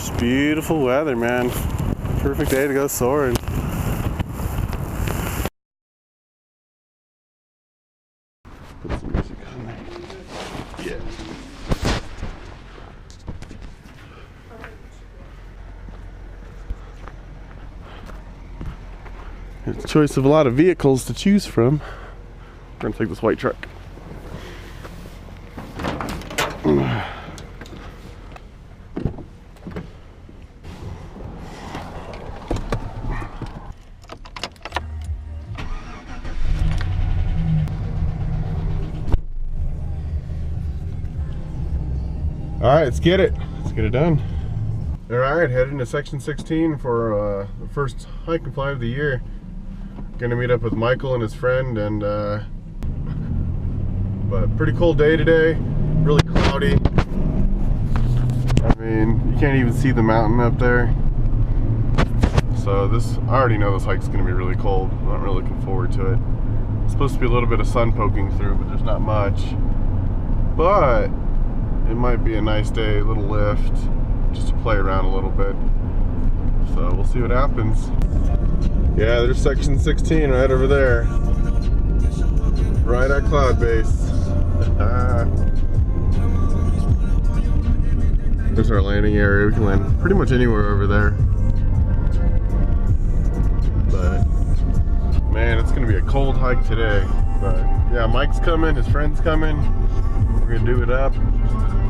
Just beautiful weather, man. Perfect day to go soaring. Put some music on there. Yeah. It's a choice of a lot of vehicles to choose from. We're gonna take this white truck. All right, let's get it. Let's get it done. All right, heading to section 16 for the first hike and fly of the year. Gonna meet up with Michael and his friend, and but pretty cold day today. Really cloudy. I mean, you can't even see the mountain up there. So I already know this hike's gonna be really cold. I'm not really looking forward to it. It's supposed to be a little bit of sun poking through, but there's not much. But it might be a nice day, a little lift, just to play around a little bit. So we'll see what happens. Yeah, there's section 16 right over there. Right at Cloud Base. There's our landing area. We can land pretty much anywhere over there. But man, it's gonna be a cold hike today. But yeah, Mike's coming, his friend's coming. We're gonna do it up.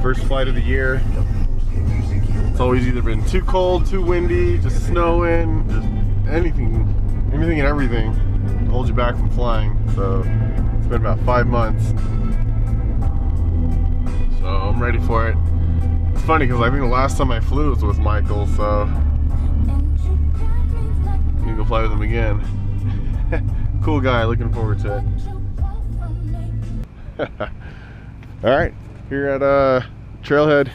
First flight of the year. It's always either been too cold, too windy, just snowing, just anything and everything to hold you back from flying. So it's been about 5 months. So I'm ready for it. It's funny because I think the last time I flew was with Michael, so I'm gonna go fly with him again. Cool guy, looking forward to it. All right. Here at Trailhead.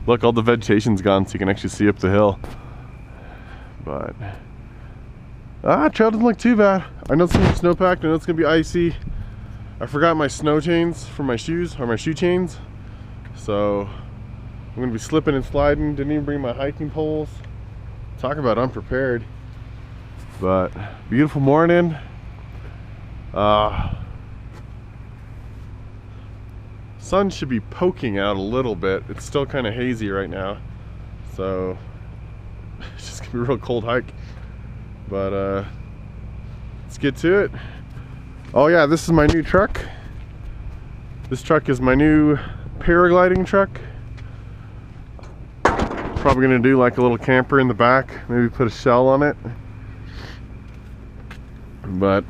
Look, all the vegetation's gone so you can actually see up the hill. But trail doesn't look too bad. I know it's gonna be snowpacked, I know it's gonna be icy. I forgot my snow chains for my shoes, or my shoe chains. So I'm gonna be slipping and sliding. Didn't even bring my hiking poles. Talk about unprepared. But beautiful morning. Sun should be poking out a little bit. It's still kind of hazy right now, so it's just gonna be a real cold hike. But let's get to it. Oh yeah, this is my new truck. This truck is my new paragliding truck. Probably gonna do like a little camper in the back, maybe put a shell on it. But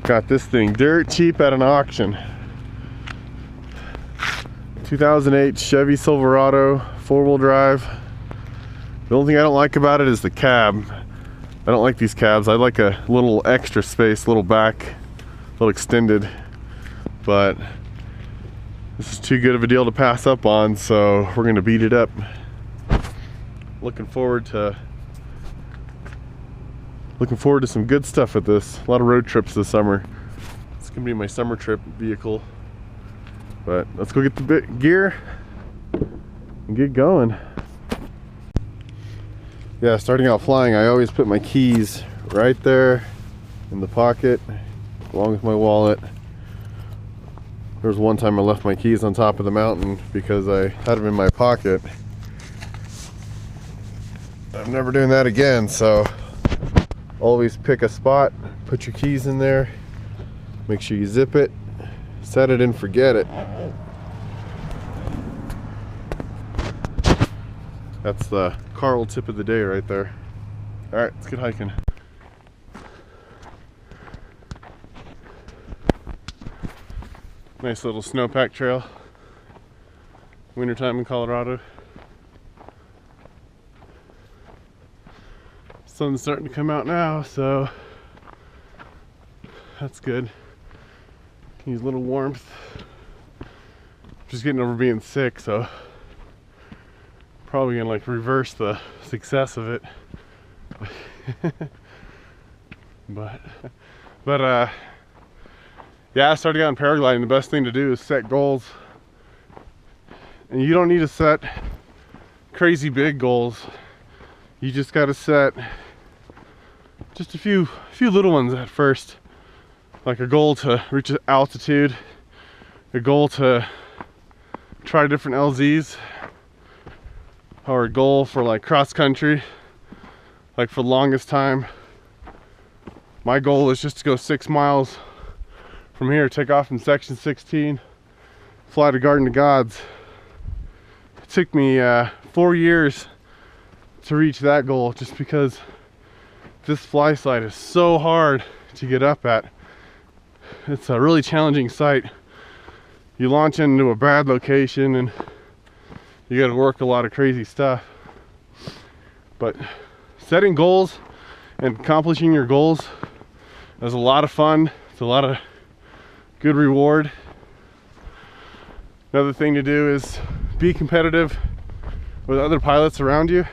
got this thing dirt cheap at an auction. 2008 Chevy Silverado, 4-wheel drive. The only thing I don't like about it is the cab. I don't like these cabs. I like a little extra space, little back, a little extended. But this is too good of a deal to pass up on, so we're gonna beat it up. Looking forward to some good stuff with this. A lot of road trips this summer. It's gonna be my summer trip vehicle. But let's go get the gear and get going. Yeah, starting out flying, I always put my keys right there in the pocket, along with my wallet. There was one time I left my keys on top of the mountain because I had them in my pocket. I'm never doing that again, so always pick a spot, put your keys in there, make sure you zip it, set it and forget it. That's the Carl tip of the day right there. All right, let's get hiking. Nice little snowpack trail. Wintertime in Colorado. Sun's starting to come out now, so that's good. Can use a little warmth. Just getting over being sick, so probably gonna like reverse the success of it. but yeah, starting out in paragliding, the best thing to do is set goals. And you don't need to set crazy big goals. You just got to set just a few little ones at first, like a goal to reach altitude, a goal to try different LZs, or a goal for like cross country. Like for the longest time, my goal is just to go 6 miles from here, take off from section 16, fly to Garden of Gods. It took me 4 years to reach that goal, just because this fly site is so hard to get up at. It's a really challenging site. You launch into a bad location and you got to work a lot of crazy stuff. But setting goals and accomplishing your goals is a lot of fun. It's a lot of good reward. Another thing to do is be competitive with other pilots around you.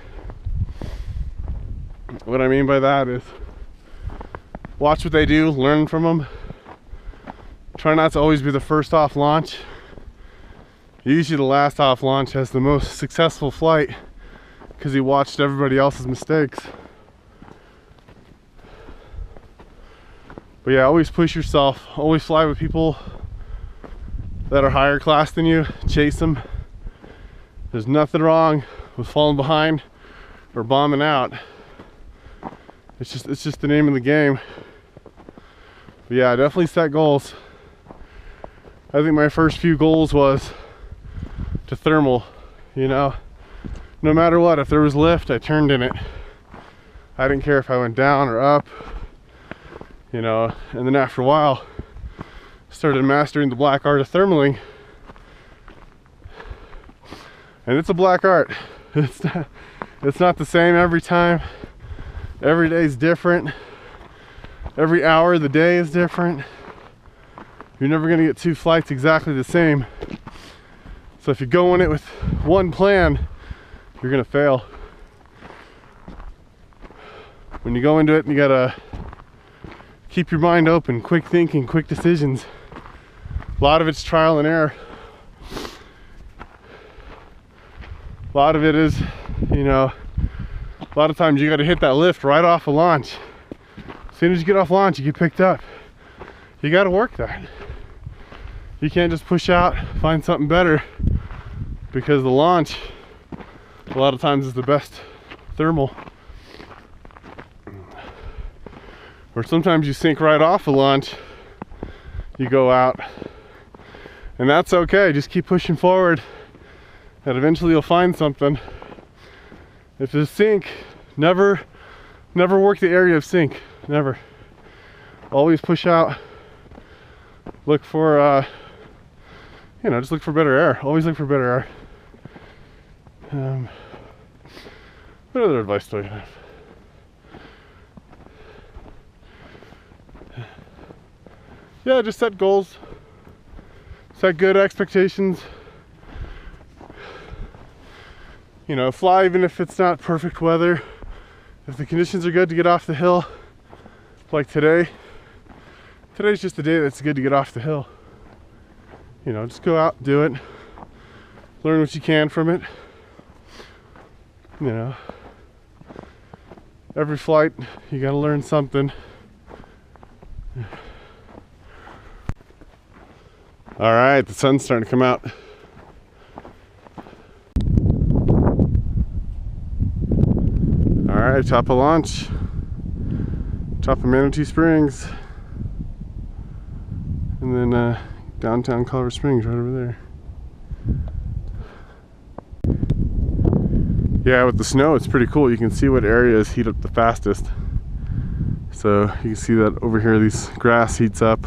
What I mean by that is watch what they do, learn from them. Try not to always be the first off launch. Usually the last off launch has the most successful flight because he watched everybody else's mistakes. But yeah, always push yourself. Always fly with people that are higher class than you. Chase them. There's nothing wrong with falling behind or bombing out. It's just the name of the game. But yeah, definitely set goals. I think my first few goals was to thermal, you know. No matter what, if there was lift, I turned in it. I didn't care if I went down or up, you know. And then after a while, started mastering the black art of thermaling. And it's a black art. It's not the same every time. Every day is different. Every hour of the day is different. You're never gonna get 2 flights exactly the same. So if you go in it with one plan, you're gonna fail. When you go into it, you gotta keep your mind open, quick thinking, quick decisions. A lot of it's trial and error. A lot of it is, you know, a lot of times you gotta hit that lift right off a launch. As soon as you get off launch, you get picked up. You gotta work that. You can't just push out, find something better, because the launch a lot of times is the best thermal. Or sometimes you sink right off a launch, you go out, and that's okay. Just keep pushing forward, and eventually you'll find something. If there's sink, never work the area of sink. Never. Always push out. Look for you know, just look for better air. Always look for better air. What other advice do I have? Yeah, just set goals. Set good expectations. You know, fly even if it's not perfect weather. If the conditions are good to get off the hill, like today. Today's just the day that's good to get off the hill. You know, just go out, do it. Learn what you can from it. You know, every flight, you gotta learn something. All right, the sun's starting to come out. All right, top of launch. Top of Manatee Springs. And then downtown Colorado Springs right over there. Yeah, with the snow it's pretty cool. You can see what areas heat up the fastest. So you can see that over here, these grass heats up,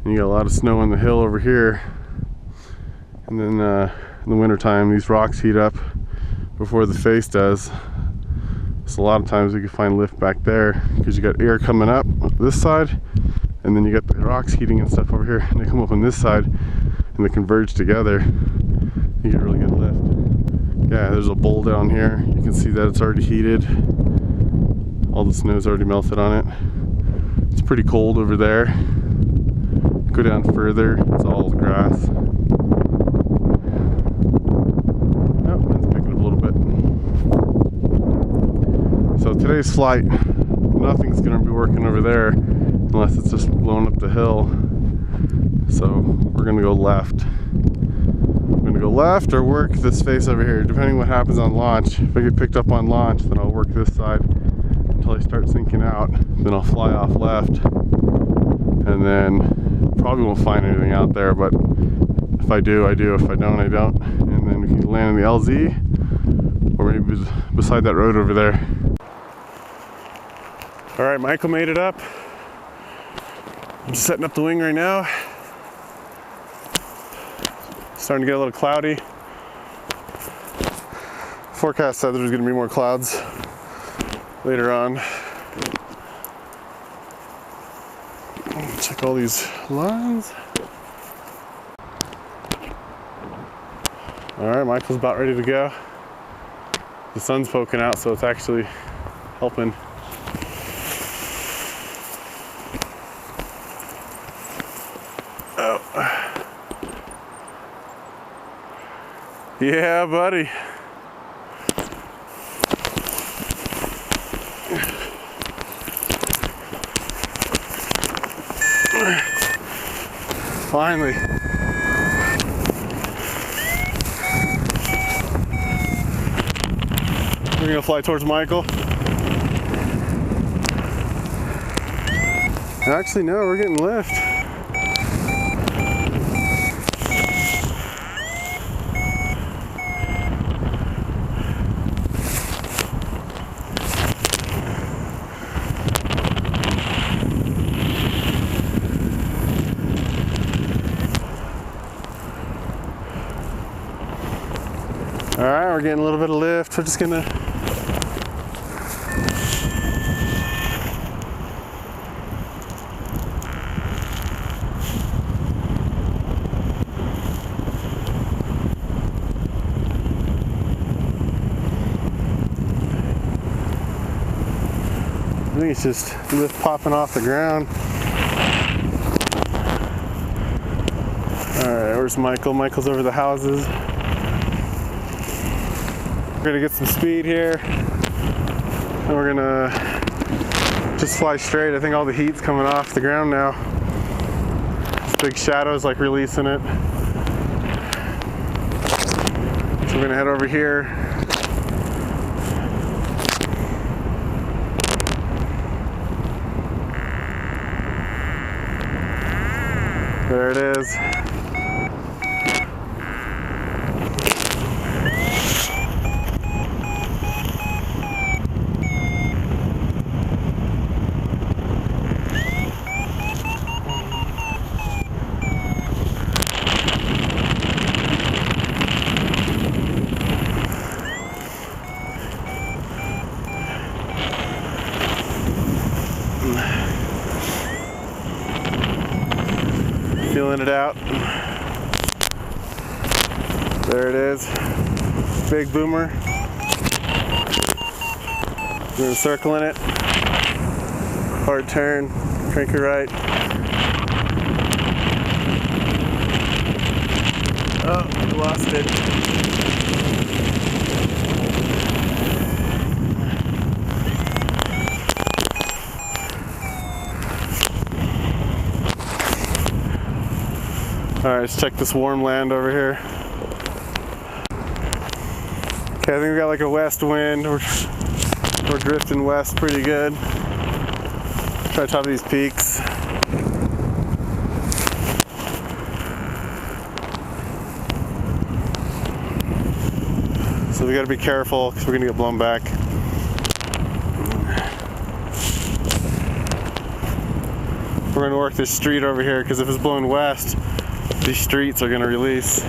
and you got a lot of snow on the hill over here. And then in the wintertime, these rocks heat up before the face does. So a lot of times you can find lift back there because you got air coming up this side, and then you got the rocks heating and stuff over here, and they come up on this side and they converge together. You get really good lift. Yeah, there's a bowl down here. You can see that it's already heated. All the snow's already melted on it. It's pretty cold over there. Go down further, it's all grass. Oh, it's picking up a little bit. today's flight, nothing's gonna be working over there unless it's just blowing up the hill. So we're gonna go left. I'm gonna go left or work this face over here, depending what happens on launch. If I get picked up on launch, then I'll work this side until I start sinking out. Then I'll fly off left, and then probably won't find anything out there, but if I do, I do. If I don't, I don't. And then we can land in the LZ, or maybe beside that road over there. All right, Michael made it up. I'm just setting up the wing right now. Starting to get a little cloudy. Forecast said there's gonna be more clouds later on. Check all these lines. All right, Michael's about ready to go. The sun's poking out, so it's actually helping. Oh. Yeah, buddy. Finally. We're gonna fly towards Michael. Actually, no, we're getting lift. All right, we're getting a little bit of lift. We're just gonna I think it's just lift popping off the ground. All right, where's Michael? Michael's over the houses. We're gonna get some speed here, and we're gonna just fly straight. I think all the heat's coming off the ground now. This big shadow's like releasing it. So we're gonna head over here. There it is. Feeling it out. There it is. Big boomer. We're circling it. Hard turn. Crank it right. Oh, we lost it. All right, let's check this warm land over here. Okay, I think we got like a west wind. We're drifting west pretty good. Try to top of these peaks. So we gotta be careful because we're gonna get blown back. We're gonna work this street over here because if it's blowing west, these streets are going to release.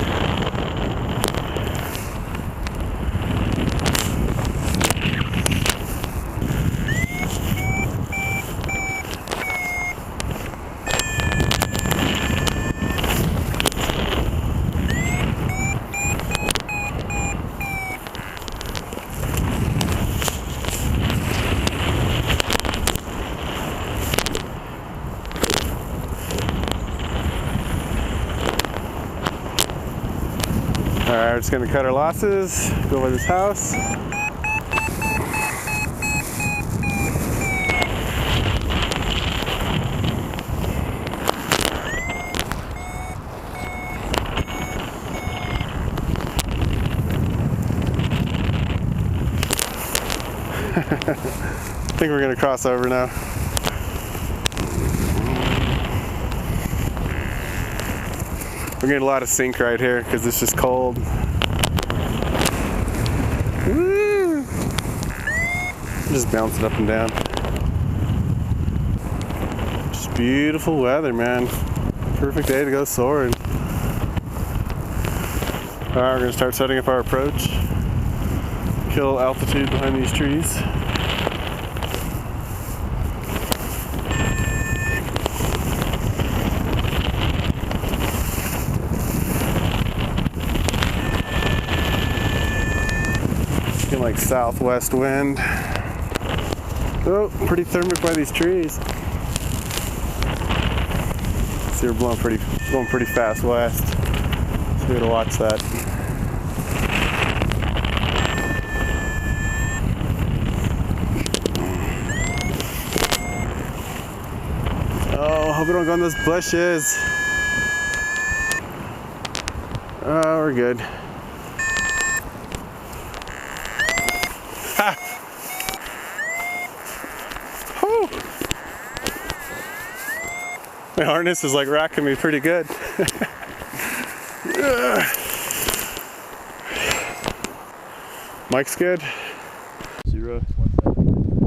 Alright, we're just gonna cut our losses, go by this house. I think we're gonna cross over now. We're getting a lot of sink right here because it's just cold. Woo! Just bouncing up and down. Just beautiful weather, man. Perfect day to go soaring. Alright, we're gonna start setting up our approach. Kill altitude behind these trees. Getting like southwest wind. Oh, pretty thermic by these trees. See, we're going pretty fast west. So we gotta watch that. Oh, hope we don't go in those bushes. Oh, we're good. Ha! Whew. My harness is like racking me pretty good. Mike's good. 0. All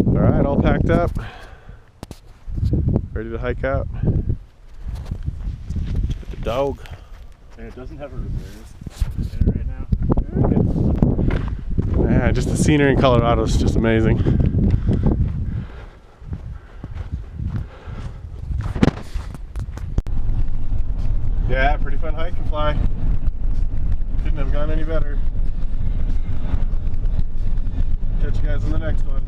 right, all packed up. Ready to hike out. With the dog. And it doesn't have a reverse in it right now. Yeah, just the scenery in Colorado is just amazing. Yeah, pretty fun hike and fly. Couldn't have gone any better. Catch you guys on the next one.